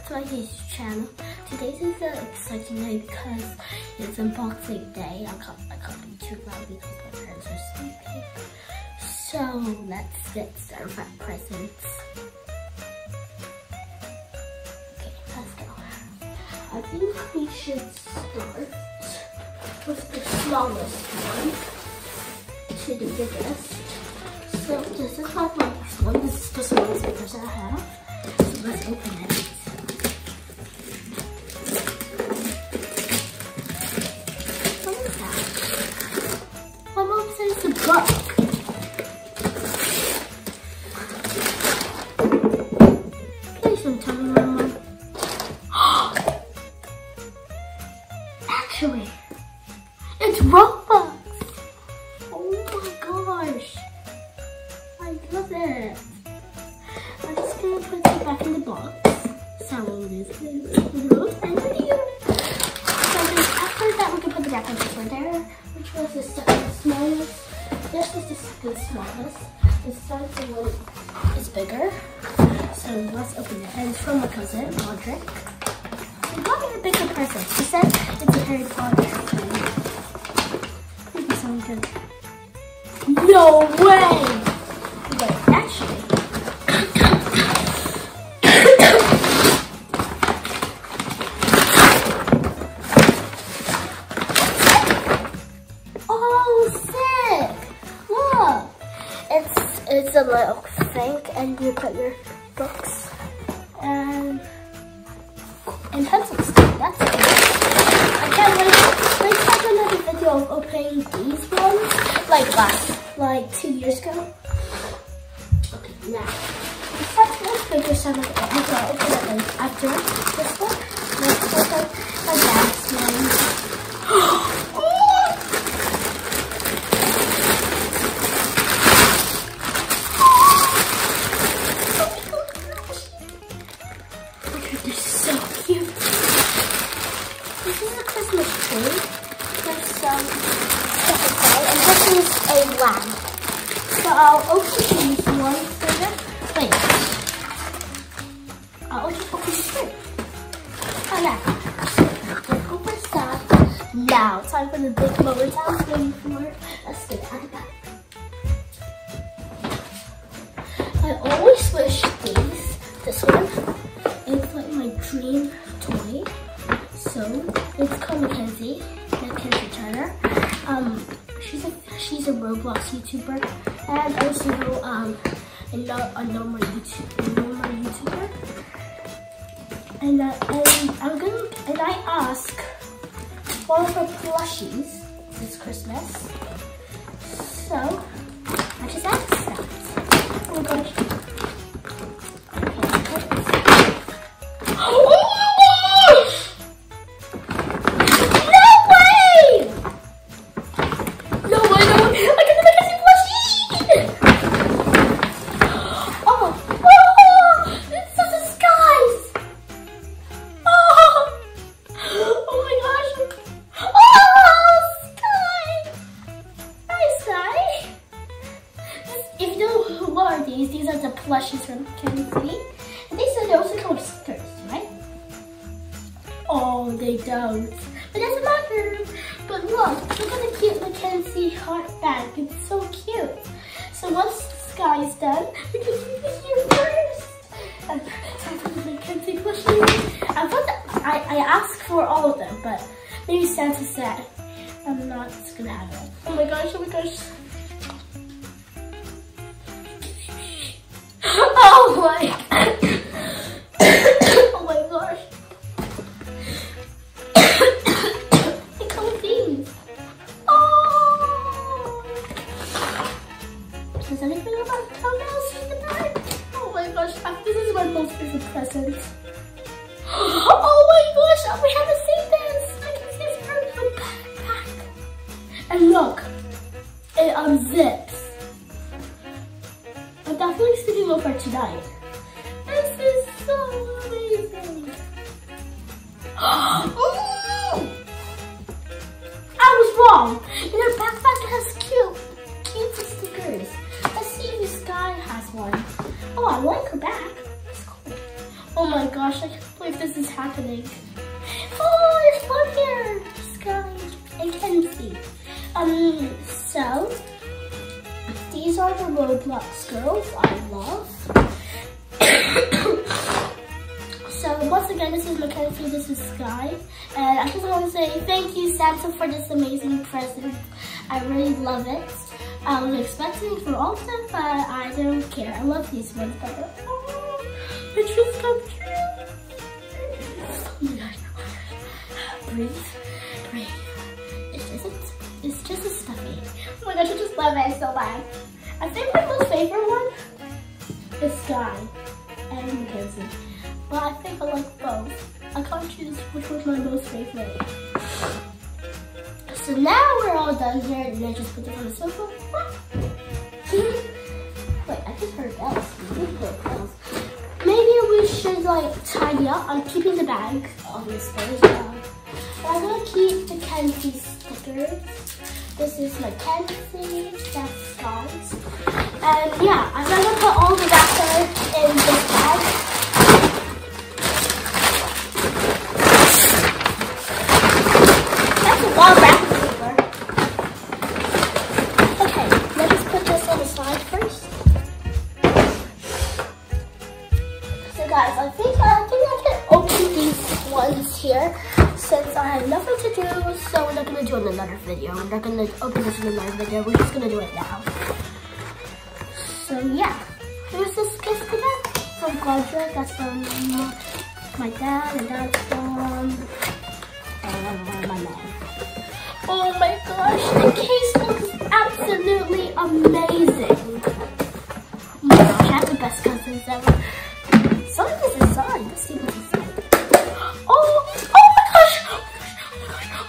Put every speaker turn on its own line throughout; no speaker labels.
to my YouTube channel. Today's is an exciting day because it's unboxing day. I can't be too loud because my parents are sleeping. So let's get started with presents. Okay, let's go. I think we should start with the smallest one to the biggest. So this is my last one. This is the smallest papers I have. So let's open it. What is that? My mom says it's a book. Please don't tell me, Mama. Actually, it's Robux. Oh my gosh. I love it. I'm just gonna put it back in the box. So this is after that we can put the wrapping paper there, which was the second smallest. This was the second smallest. This second one is bigger. So let's open it. And it's from my cousin, Audrey. She got me a bigger present. She said it's a Harry Potter thing. Maybe something good. No way! Wait, actually. Oh, sick! Look! It's a little thing, and you put your books and pencils. That's it. I can't wait. Let's have another video of opening these ones, like 2 years ago. Okay, now let's figure some of it. I'll open it after this one. Let's open my dad's one. They're so cute. This is a Christmas tree. There's some stuff inside, and this is a lamp. So I'll open these ones later. Wait. I'll just open straight. Oh, now. Let's open stuff. Now, time for the big moment I was waiting for. Let's get it out of the bag. I always wish this one, it's like my dream toy. So it's called Mackenzie Turner. She's a Roblox YouTuber, and also a normal YouTuber. And I ask for her plushies this Christmas. So I just asked that. Oh my gosh. These are the plushies from Mackenzie. And they said they also come with stickers, right? Oh, they don't. But it doesn't matter. But look at the cute Mackenzie heart bag. It's so cute. So once this guy is done, we can keep it here first. And time for the Mackenzie plushies. I asked for all of them, but maybe Santa said I'm not gonna have it. Oh my gosh, oh my gosh. Oh my, oh my gosh. I come these. Oh. Does anything about Tong in the bag? Oh my gosh, this is my most favorite present. Oh my gosh, we have to see this. I can see this from the backpack. And look, it unzips. I'm definitely sleeping over tonight. This is so amazing. I was wrong. Your backpack has cute stickers. Let's see if this guy has one. Oh, I like her back. That's cool. Oh my gosh, I can't believe kidding. Oh, there's one here. Sky and Kenzie. So these are the Roblox girls I love. So once again, this is Mackenzie, this is Sky, and I just want to say thank you, Santa, for this amazing present. I really love it. I was expecting for all of them, but I don't care. I love these ones better. Oh, it's just so cute. Oh my gosh. Breathe, breathe. It's just a stuffy. Oh my gosh, I just love it so bad. I think my most favorite one is Sky and Mackenzie. But I think I like both. I can't choose which one's my most favorite. So now we're all done here, and I just put it on the sofa. Wait, I just heard bells. Maybe we should like tidy up. I'm keeping the bag, obviously. I'm gonna keep the Kenzie stickers. This is Mackenzie, that's Sky's. And yeah, I'm gonna put all the wrappers in this bag. That's a lot of wrapping paper. Okay, let's put this on the side first. So guys, I think I can open these ones here since I have nothing to do, so we're not gonna do it in another video. We're not gonna open this in another video, we're just gonna do it now. So yeah, here's this gift again from Quadra. That's from my dad, and that's from my mom. Oh my gosh, the case looks absolutely amazing. Oh my gosh, I have the best cousins ever. Something is inside. Let's see what's inside. Oh my gosh!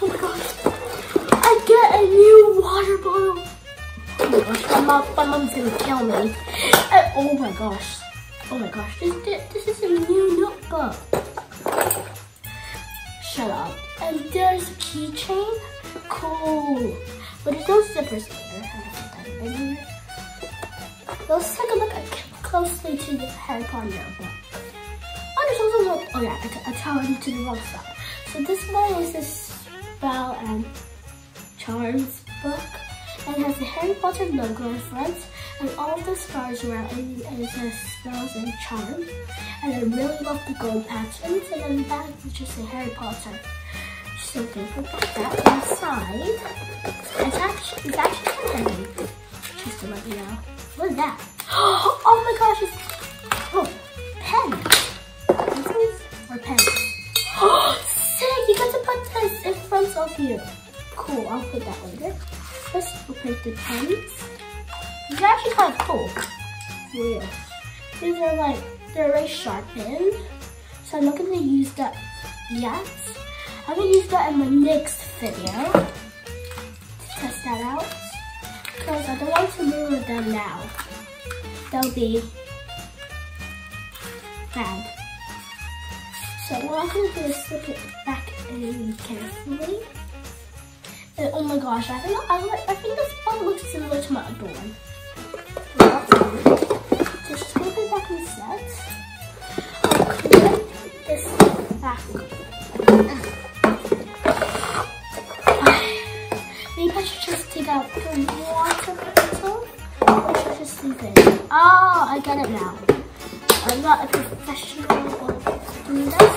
Oh my gosh! I get a new water bottle. Oh my gosh, my mom's gonna kill me. Oh my gosh. Oh my gosh, this is a new notebook. Shut up. And there's a keychain. Cool. But there's no zippers here. Let's take a look closely to the Harry Potter notebook. Oh, there's also one. Oh yeah, I tell you to the wrong side. So this one is a spell and charms book. And it has the Harry Potter logo in front. And all the stars around it, and it says spells and charms. And I really love the gold patterns. And then the back is just a Harry Potter. So they put that inside. It's actually heavy. Just to let you know. What is that? Oh my gosh, it's pen. Pencils or pens? Sick! You got to put this in front of you. Cool, I'll put that later. Let's open the pens. These are actually kind of cool. For real. These are like, they're very sharpened. So I'm not going to use that yet. I'm going to use that in my next video. To test that out. Because I don't want to ruin them now. They'll be bad. So what I'm going to do is slip it back in carefully. And oh my gosh, I think this one looks similar to my other one. Just slip it back in set. I'll clean this back. Maybe I should just take out the water bottle. Or should I just leave it? Oh, I get it now. I'm not a professional at doing this.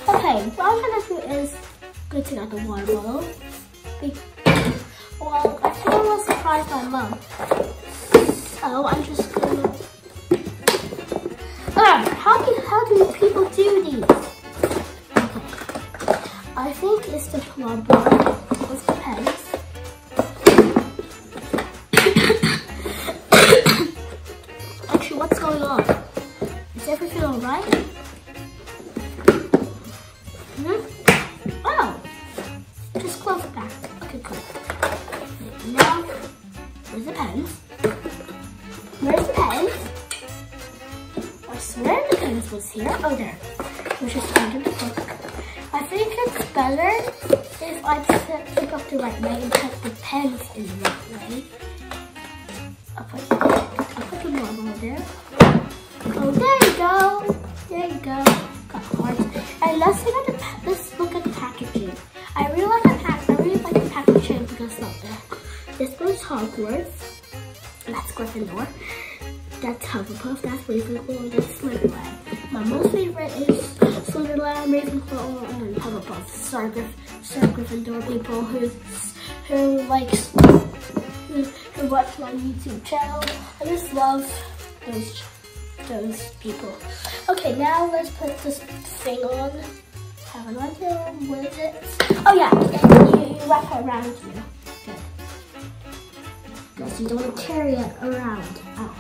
Okay, what I'm gonna do is go take out the water bottle. Well, I think I will surprise my mom. So I'm just gonna. How do people do these? Okay. I think it's the plum board with the pens. Actually, what's going on? Is everything alright? Oh! Just close it back. Okay, cool. Now, where's the pens? Where's the pens? I swear the pens was here. Oh, there. We're just under the book. I think it's better if I pick up the right way and put the pens in the right way. I'll put the normal there. Oh, there you go. There you go. Got hearts. And let's look at the packaging. I really like the packaging because look, this one's Hogwarts. That's Gryffindor. That's Hufflepuff. That's Ravenclaw. And that's Slytherin. My most favorite is Slytherin, Ravenclaw, and Hufflepuff. Sorry, Gryffindor people who watch my YouTube channel. I just love those people. Okay, now let's put this thing on. Have an idea. What is it? Oh yeah, and you wrap it around you. Good. Because you don't want to carry it around. Oh.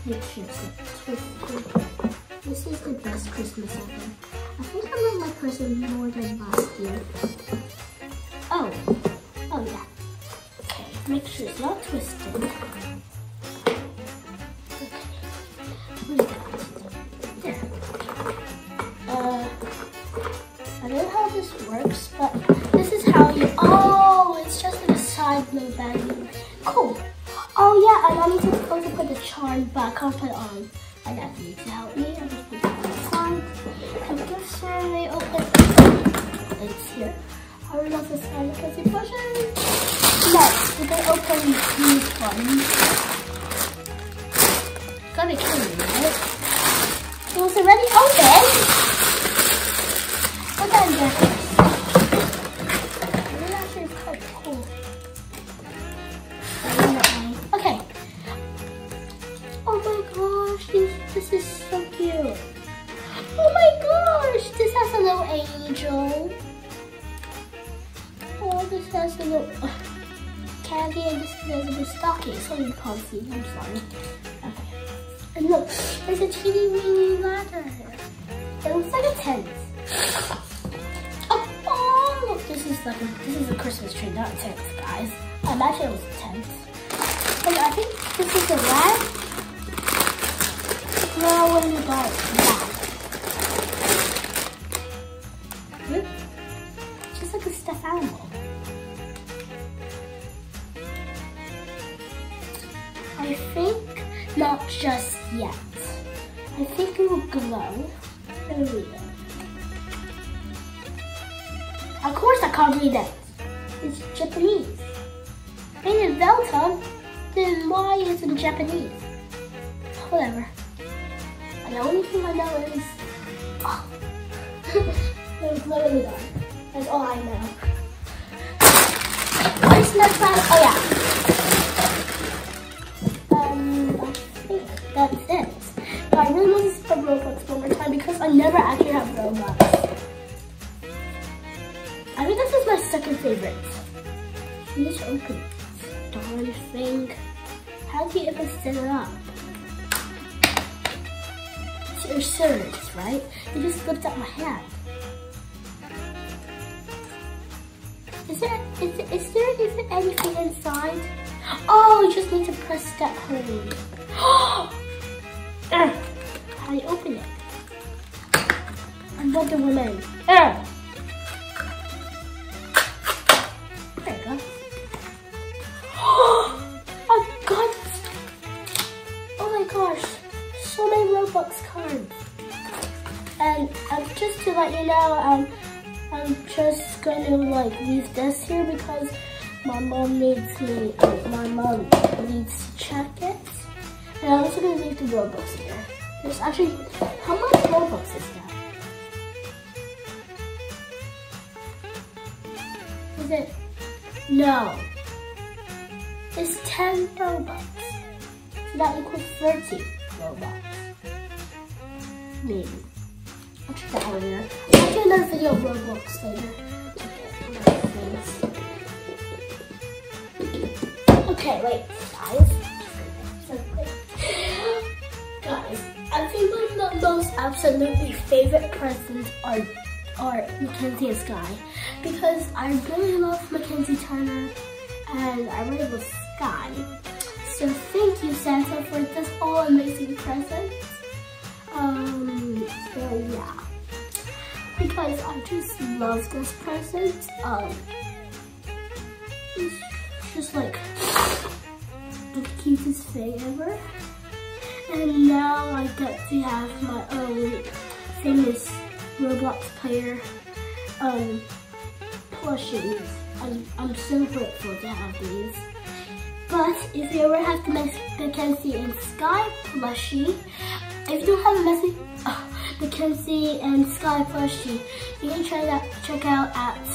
Make sure it's twisted. This is the best Christmas ever. I think I like my present more than last year. Oh yeah. Okay, make sure it's not twisted. Okay. There. I don't know how this works, but this is how you. Oh, it's just like a side load bag. Cool. Oh yeah, and I need to also put the charm back. I'll put it on. My dad needs to help me. I just put it on the side. And this they open. It's here. I don't know if it's on because you push it. Next, they open these ones. Gotta kill me, right? So it's already open. Put that in there. This actually is quite cool. Okay. Oh my gosh, this is so cute. Oh my gosh, this has a little angel. Oh, this has a little candy and this has a little stocking. So you can't see, I'm sorry. Okay. And look, there's a teeny weeny ladder here. It looks like a tent. Oh, look, this is a Christmas tree, not a tent, guys. I imagine it was a tent. And I think this is a rat. Glow in the dark rat. Just like a stuffed animal. I think not just yet. I think it will glow. Let me read it. Of course I can't read it. It's Japanese. Ain't it Velton? Then why is it Japanese? Whatever. And the only thing I know is it was glow in the dark. That's all I know. Where's the next one? Oh yeah. I think that's it. But I really want to spell Roblox one more time because I never actually have Roblox. I think this is my second favorite. You need to open it. Darn thing. How do you even set it up? You're serious, right? You just slipped out my hand. Is there even anything inside? Oh, you just need to press that hole. How do you open it? I'm Wonder Woman. There you go. I got it. Oh my gosh. So many Robux cards. And just to let you know, I'm just going to leave this here because my mom needs to check it. And I'm also going to leave the Robux here. There's actually, how much Robux is that? Is it? No. It's 10 Robux. So that equals 30 Robux. Maybe. I'll check that out later. I'll do another video of Roblox later. Okay, wait, guys. Guys, I think my most absolutely favorite presents are Mackenzie and Sky because I really love Mackenzie Turner and I really love Sky. So thank you, Santa, for this all amazing present. So yeah, because I just love this present. It's just like the cutest thing ever. And now I get to have my own famous Roblox player plushies. I'm so grateful to have these. But if you ever have the Mackenzie and Sky plushie, if you don't have a Mackenzie and Sky plushie, you can check out at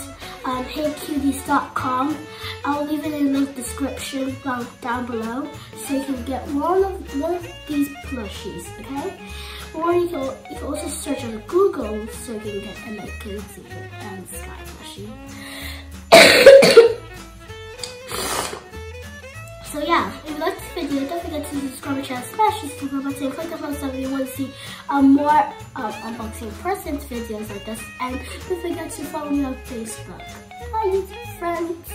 heycuties.com. I'll leave it in the link description down below, so you can get one of these plushies, okay? Or you can also search on Google so you can get a Mackenzie and Sky plushie. So yeah, if you like this video, don't forget to subscribe to the channel, smash the subscribe button, click the thumbs up if you want to see more unboxing presents videos like this, and don't forget to follow me on Facebook. Bye YouTube friends!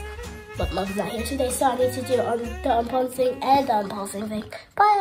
But Mom's not here today, so I need to do the unboxing and the unboxing thing. Bye!